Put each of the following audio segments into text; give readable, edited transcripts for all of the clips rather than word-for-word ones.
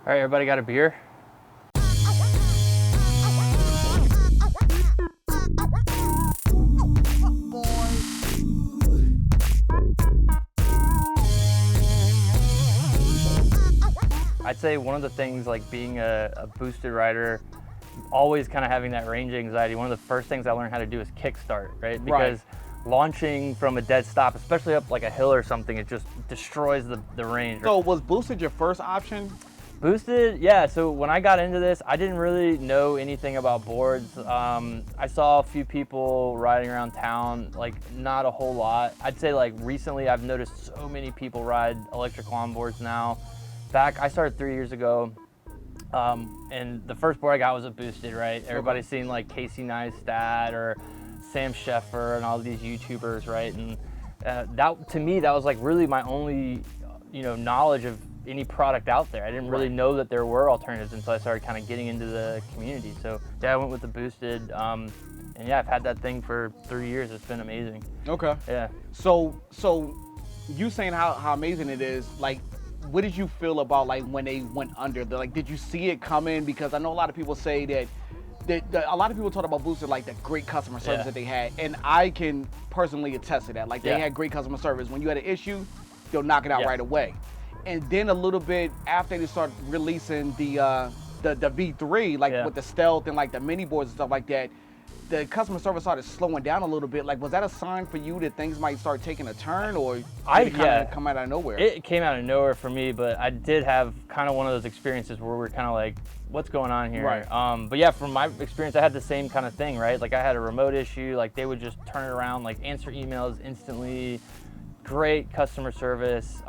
All right, everybody got a beer? I'd say one of the things, like being a boosted rider, always kind of having that range anxiety, one of the first things I learned how to do is kickstart, right? Because launching from a dead stop, especially up like a hill or something, it just destroys the range. So was boosted your first option? Boosted, yeah, so when I got into this, I didn't really know anything about boards. I saw a few people riding around town, like not a whole lot. I'd say like recently I've noticed so many people ride electric longboards now. I started 3 years ago, and the first board I got was a boosted, right? Everybody's seen like Casey Neistat or Sam Sheffer and all these YouTubers, right? And that, to me, that was like really my only, knowledge of any product out there. I didn't really know that there were alternatives until I started kind of getting into the community. So yeah, I went with the boosted, and yeah, I've had that thing for 3 years. It's been amazing. Okay. Yeah. So you saying how amazing it is, like, what did you feel about like when they went under? Did you see it coming? Because I know a lot of people say that a lot of people talk about Boosted, like the great customer service that they had, and I can personally attest to that. Like they had great customer service. When you had an issue, they'll knock it out right away. And then a little bit after they start releasing the V3, like with the stealth and like the mini boards and stuff like that, the customer service started slowing down a little bit. Like, was that a sign for you that things might start taking a turn, or did it kind of come out of nowhere? It came out of nowhere for me, but I did have kind of one of those experiences where we're kind of like, what's going on here? Right. But yeah, from my experience, I had the same kind of thing, right? Like I had a remote issue, like they would just turn it around, like answer emails instantly, great customer service.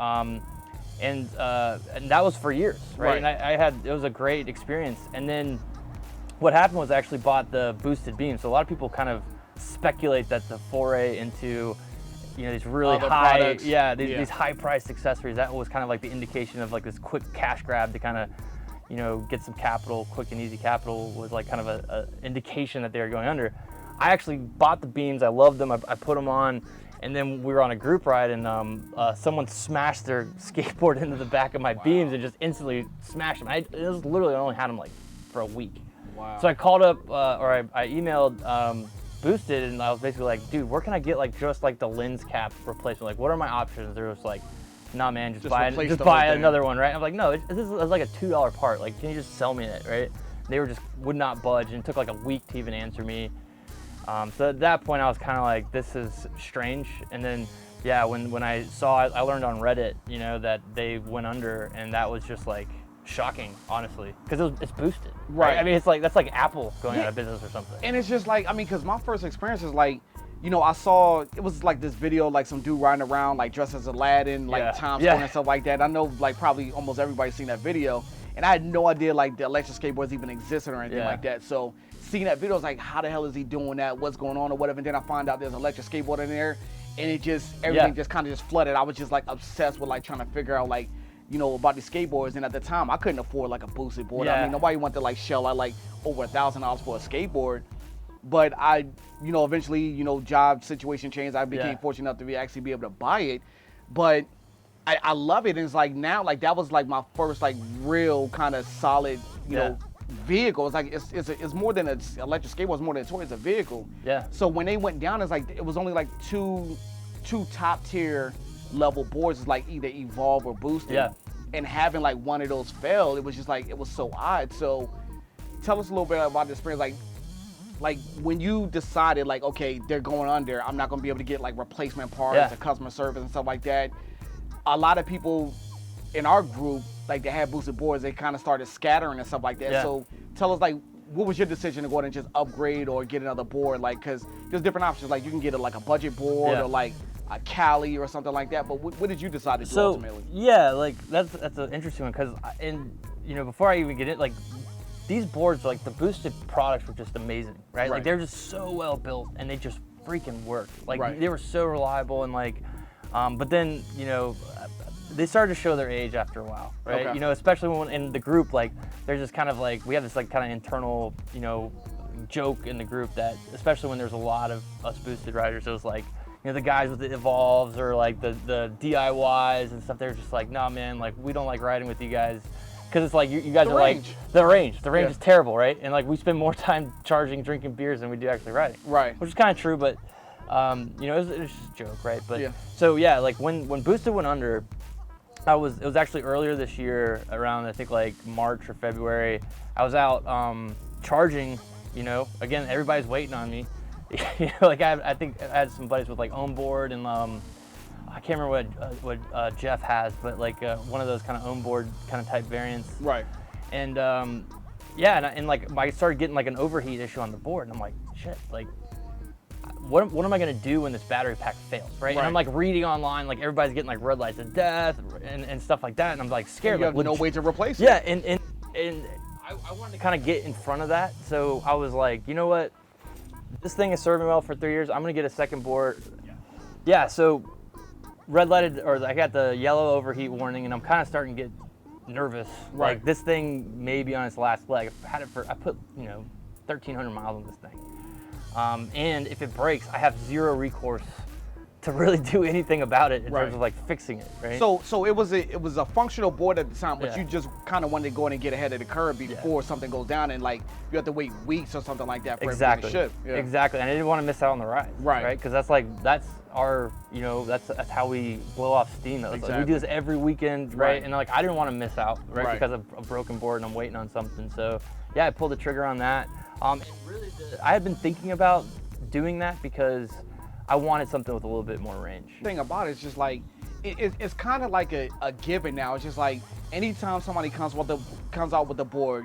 And that was for years, right? And it was a great experience. And then what happened was I actually bought the boosted beam. So a lot of people kind of speculate that the foray into, these really high, these high-priced accessories, that was kind of like the indication of like this quick cash grab to kind of, get some capital, quick and easy capital, was like kind of a indication that they were going under. I actually bought the beams. I loved them. I put them on. And then we were on a group ride, and someone smashed their skateboard into the back of my beams and just instantly smashed them. I only had them like for a week. Wow. So I called up, I emailed Boosted, and I was basically like, dude, where can I get like just like the lens cap replacement? Like, what are my options? They're just like, nah, man, just buy another one, right? I'm like, no, this is like a $2 part. Like, can you just sell me it, right? They would not budge, and it took like a week to even answer me. So at that point, I was kind of like, this is strange. And then, yeah, when I saw it, I learned on Reddit, that they went under, and that was just like shocking, honestly, because it's boosted. Right. I mean, it's like, that's like Apple going out of business or something. And it's just like, I mean, because my first experience is like, I saw, it was like this video, like some dude riding around, like dressed as Aladdin, like Times Square and stuff like that. I know, like, probably almost everybody's seen that video. And I had no idea, like, the electric skateboards even existed or anything like that. So seeing that video, I was like, how the hell is he doing that? What's going on or whatever? And then I find out there's an electric skateboard in there. And it just, everything just kind of just flooded. I was just, like, obsessed with, like, trying to figure out, like, about these skateboards. And at the time, I couldn't afford, like, a boosted board. I mean, nobody wanted to, like, shell out, like, over $1,000 for a skateboard. But I, eventually, job situation changed. I became fortunate enough to actually be able to buy it. But I love it. And it's like now, like that was like my first like real kind of solid, vehicle. It's like it's more than an electric skateboard. It's more than a toy. It's a vehicle. Yeah. So when they went down, it's like it was only like two top tier level boards. It's like either Evolve or Boosted. Yeah. And having like one of those fail, it was just like it was so odd. So tell us a little bit about the experience. Like when you decided like, okay, they're going under, I'm not gonna be able to get like replacement parts or customer service and stuff like that. A lot of people in our group, like they had boosted boards, they kind of started scattering and stuff like that. Yeah. So tell us like, what was your decision to go ahead and just upgrade or get another board? Like, cause there's different options. Like you can get like a budget board or like a Cali or something like that. But what did you decide to do ultimately? Yeah, like that's an interesting one, cause before I even get it, like these boards, like the boosted products were just amazing, right? Like they're just so well built and they just freaking worked. Like they were so reliable and like, but then, they started to show their age after a while, right? Okay. Especially when in the group, like they're just kind of like, we have this like kind of internal, joke in the group that, especially when there's a lot of us boosted riders, it was like, the guys with the Evolves or like the DIYs and stuff, they're just like, nah, man, like we don't like riding with you guys because it's like you guys The are range. like the range Yeah. is terrible, right? And like we spend more time drinking beers than we do actually riding, Right. which is kind of true, but you know, it was just a joke, right? But Yeah. so yeah, like when Boosted went under, it was actually earlier this year, around I think like March or February. I was out charging, you know, again, everybody's waiting on me. You know, like I think I had some buddies with like onboard and I can't remember what Jeff has, but like one of those kind of onboard kind of type variants. Right. And yeah, and like I started getting like an overheat issue on the board, and I'm like, shit, like what am I gonna do when this battery pack fails, right? And I'm like reading online, like everybody's getting like red lights of death and stuff like that, and I'm like scared. You like, have no way to replace it. Yeah, and I wanted to kind of get in front of that, so I was like, you know what, this thing is serving well for 3 years. I'm gonna get a second board. Yeah, so red lighted, or I got the yellow overheat warning, and I'm kind of starting to get nervous. Right. Like this thing may be on its last leg. I put, you know, 1,300 miles on this thing. And if it breaks, I have zero recourse to really do anything about it in terms of like fixing it, right? So it was a functional board at the time, but Yeah. you just kind of wanted to go in and get ahead of the curve before something goes down, and like you have to wait weeks or something like that for Exactly. everything to ship. Yeah. Exactly, and I didn't want to miss out on the ride, Right. Because that's our, you know, that's how we blow off steam. Like, we do this every weekend, right? And like I didn't want to miss out, right? Because of a broken board and I'm waiting on something. So yeah, I pulled the trigger on that. And really, I had been thinking about doing that because I wanted something with a little bit more range. The thing about it is just like it's kind of like a given now. It's just like anytime somebody comes out with the board,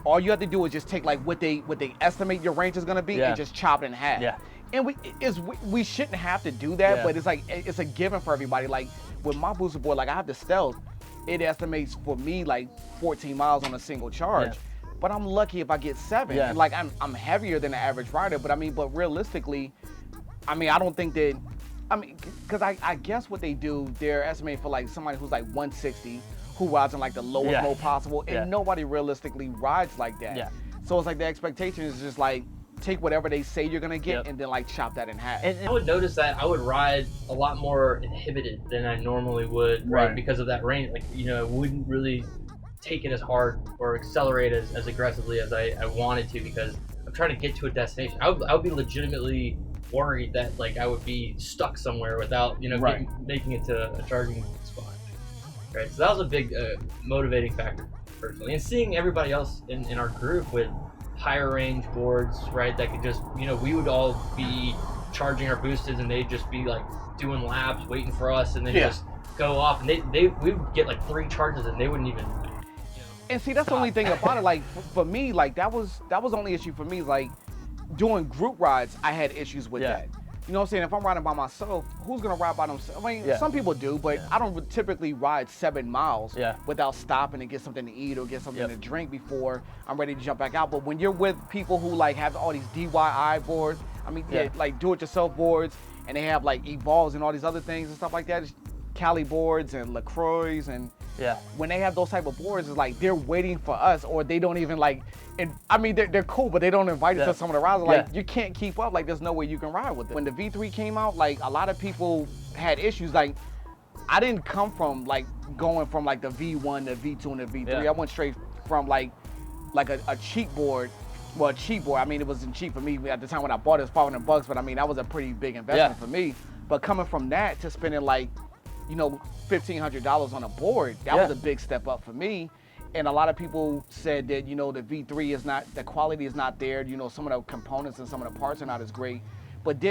all you have to do is just take like what they estimate your range is gonna be and just chop it in half. Yeah. And we shouldn't have to do that, Yeah. but it's like it's a given for everybody. Like with my booster board, like I have the Stealth, it estimates for me like 14 miles on a single charge. Yeah. But I'm lucky if I get 7. Yeah. And like I'm heavier than the average rider, but realistically, I don't think that, because I guess what they do, they're estimating for like somebody who's like 160, who rides in like the lowest mode possible, and nobody realistically rides like that. Yeah. So it's like the expectation is just like, take whatever they say you're gonna get and then like chop that in half. And I would notice that I would ride a lot more inhibited than I normally would, right? Because of that range. Like, you know, I wouldn't really take it as hard or accelerate as aggressively as I wanted to, because I'm trying to get to a destination. I would be legitimately worried that like I would be stuck somewhere without, you know, making it to a charging spot. Right. So that was a big motivating factor personally. And seeing everybody else in our group with higher range boards, right, that could just, you know, we would all be charging our boosted and they'd just be like doing laps waiting for us, and then just go off, and we would get like 3 charges and they wouldn't even, you know, and see, that's the only thing about it. Like for me, like that was the only issue for me. Like doing group rides, I had issues with that. You know what I'm saying? If I'm riding by myself, who's gonna ride by themselves? I mean, some people do, but I don't typically ride 7 miles without stopping to get something to eat or get something to drink before I'm ready to jump back out. But when you're with people who like have all these DIY boards, like do-it-yourself boards, and they have like Evolves and all these other things and stuff like that, Cali boards and LaCroix, and when they have those type of boards, it's like they're waiting for us, or they don't even like. And they're cool, but they don't invite us to some of the rides. Like you can't keep up. Like there's no way you can ride with it. When the V3 came out, like a lot of people had issues. Like I didn't come from like going from like the V1 to V2 and the V3. I went straight from like a cheap board. Well, a cheap board. I mean, it wasn't cheap for me at the time when I bought it. It was $500, but I mean that was a pretty big investment for me. But coming from that to spending like, you know, $1,500 on a board, that was a big step up for me. And a lot of people said that, you know, the V3 is not, the quality is not there. You know, some of the components and some of the parts are not as great. But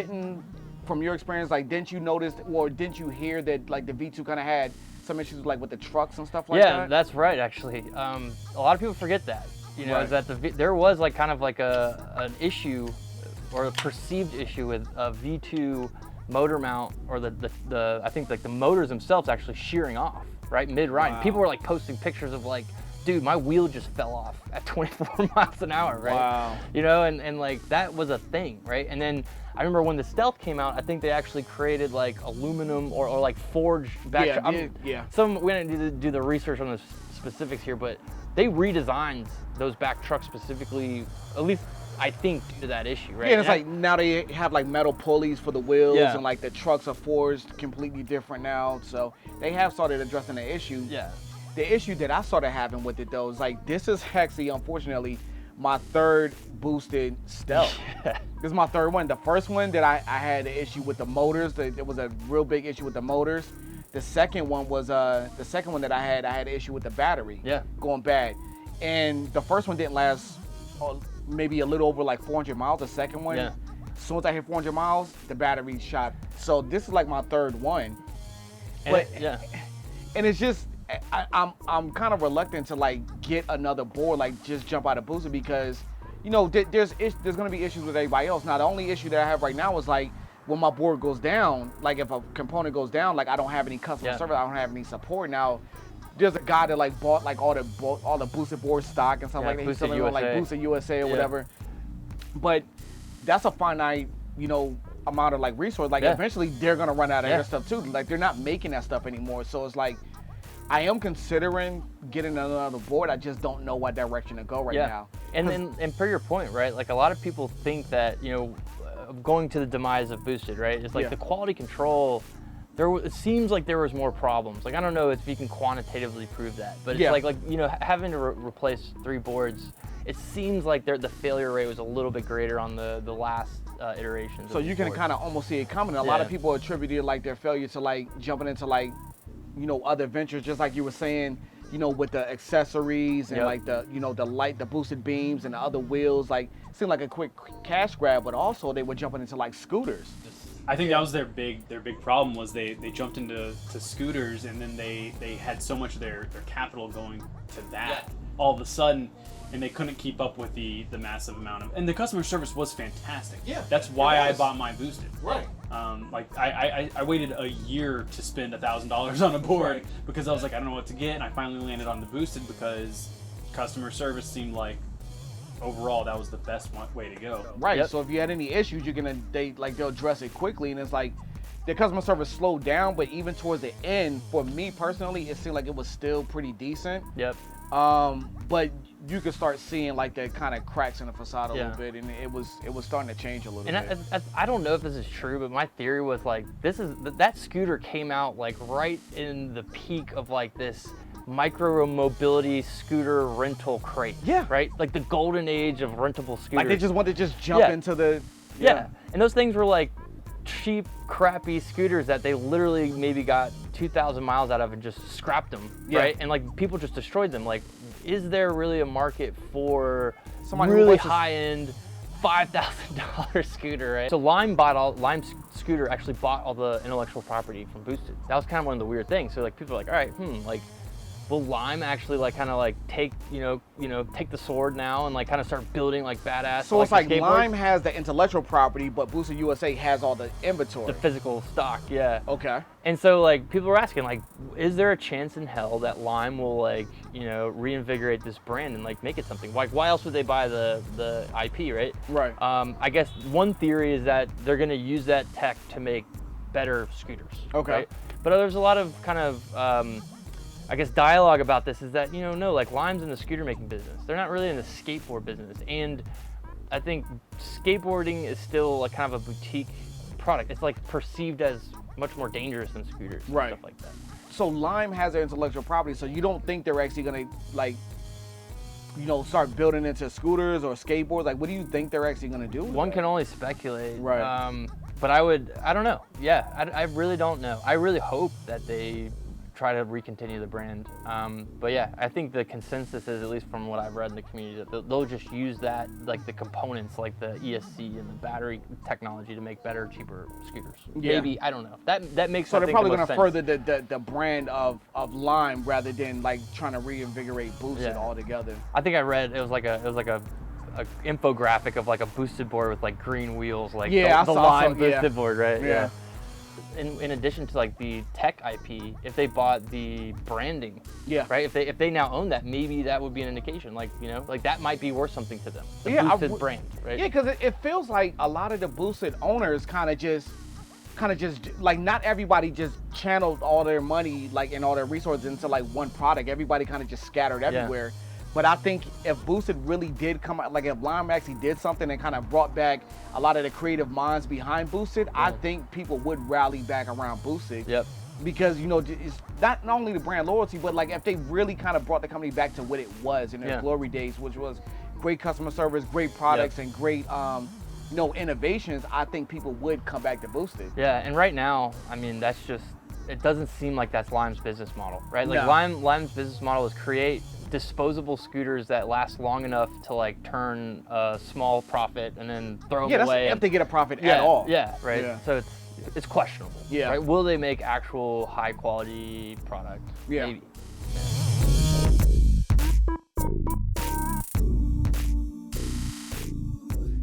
from your experience, like, didn't you notice, or didn't you hear that, like, the V2 kind of had some issues, like, with the trucks and stuff like that? Yeah, that's right, actually. A lot of people forget that, you know, is that there was, like, kind of like an issue, or a perceived issue with a V2 motor mount, or I think, like, the motors themselves actually shearing off, right, mid-ride. Wow. People were, like, posting pictures of, like, dude, my wheel just fell off at 24 miles an hour, right? Wow. You know, and like that was a thing, right? And then I remember when the Stealth came out, I think they actually created like aluminum or like forged back. We didn't do the research on the specifics here, but they redesigned those back trucks specifically, at least I think, due to that issue, right? Yeah, and it's like now they have like metal pulleys for the wheels, Yeah. and like the trucks are forged completely different now. So they have started addressing the issue. Yeah. the issue that I started having with it though is like, this is actually, unfortunately, my third boosted Stealth. This is my third one. The first one that I had an issue with the motors. There was a real big issue with the motors. The second one was the second one that I had an issue with the battery going bad. And the first one didn't last maybe a little over like 400 miles. The second one, as soon as I hit 400 miles, the battery shot. So this is like my third one. But and it's just, I'm kind of reluctant to like get another board, like just jump out of boosted, because you know there's gonna be issues with everybody else. Now the only issue that I have right now is like when my board goes down, like if a component goes down, like I don't have any customer service, I don't have any support. Now there's a guy that like bought like all the boosted board stock and stuff like that. He's selling on like Boosted USA or whatever. But that's a finite, you know, amount of like resource. Like eventually they're gonna run out of their stuff too. Like they're not making that stuff anymore. So it's like, I am considering getting another board. I just don't know what direction to go right now. And per your point, right? Like a lot of people think that, you know, going to the demise of boosted, right? It's like the quality control. It seems like there was more problems. Like I don't know if you can quantitatively prove that, but it's like you know, having to replace 3 boards. It seems like the failure rate was a little bit greater on the last iterations. So you can kind of almost see it coming. A lot of people attributed like their failure to like jumping into like, you know, other ventures, just like you were saying, you know, with the accessories and like the, you know, the boosted beams and the other wheels, like seemed like a quick cash grab, but also they were jumping into like scooters. I think that was their big problem, was they jumped into scooters, and then they had so much of their capital going to that all of a sudden, and they couldn't keep up with the massive amount of, and the customer service was fantastic. That's why I bought my boosted. Like I waited a year to spend $1,000 on a board because I was like, I don't know what to get, and I finally landed on the boosted because customer service seemed like overall that was the best way to go. So if you had any issues, they'll address it quickly, and it's like the customer service slowed down, but even towards the end, for me personally, it seemed like it was still pretty decent. But you could start seeing like the kind of cracks in the facade a little bit, and it was starting to change a little bit. And I don't know if this is true, but my theory was like that scooter came out like right in the peak of like this micro mobility scooter rental craze. Right? Like the golden age of rentable scooters. Like they just wanted to just jump into the and those things were like cheap, crappy scooters that they literally maybe got 2,000 miles out of and just scrapped them, right? And like people just destroyed them. Like, is there really a market for somebody really high-end $5,000 scooter, right? So Lime Scooter actually bought all the intellectual property from Boosted. That was kind of one of the weird things. So like people are like, all right, like, will Lime actually like kind of like take take the sword now and like kind of start building like badass? So it's like Lime has the intellectual property, but Boosted USA has all the inventory, the physical stock. Okay. And so like people were asking like, is there a chance in hell that Lime will like reinvigorate this brand and like make it something? Like why else would they buy the IP, right? I guess one theory is that they're gonna use that tech to make better scooters. Right? But there's a lot of kind of I guess dialogue about this is that, no, like Lime's in the scooter making business. They're not really in the skateboard business. And I think skateboarding is still like kind of a boutique product. It's like perceived as much more dangerous than scooters and stuff like that. So Lime has their intellectual property, so you don't think they're actually gonna like, start building into scooters or skateboards? Like what do you think they're actually gonna do? One can only speculate. But I don't know. I really don't know. I really hope that they try to recontinue the brand. But yeah, I think the consensus is, at least from what I've read in the community, that they'll just use that, like the components, like the ESC and the battery technology to make better, cheaper scooters. Maybe, I don't know. That makes so they're probably going to further the brand of Lime rather than like trying to reinvigorate Boosted altogether. I think I read it was like a infographic of like a boosted board with like green wheels, like the Lime boosted board, right? In addition to like the tech IP, if they bought the branding, right? If they now own that, maybe that would be an indication, like like that might be worth something to them. The boosted brand, right? Yeah, because it feels like a lot of the boosted owners kind of just like, not everybody just channeled all their money like and all their resources into like one product. Everybody kind of just scattered everywhere. But I think if Boosted really did come out, like if Lime actually did something and kind of brought back a lot of the creative minds behind Boosted, I think people would rally back around Boosted. because you know it's not only the brand loyalty, but like if they really kind of brought the company back to what it was in their glory days, which was great customer service, great products, and great you know, innovations, I think people would come back to Boost it. Yeah, and right now, I mean, that's just, it doesn't seem like that's Lime's business model, right? Like No. Lime's business model is create disposable scooters that last long enough to like turn a small profit and then throw them away. If they get a profit yeah, at all. Yeah, right. Yeah. So it's questionable. Yeah. Right? Will they make actual high quality product? Yeah. Maybe.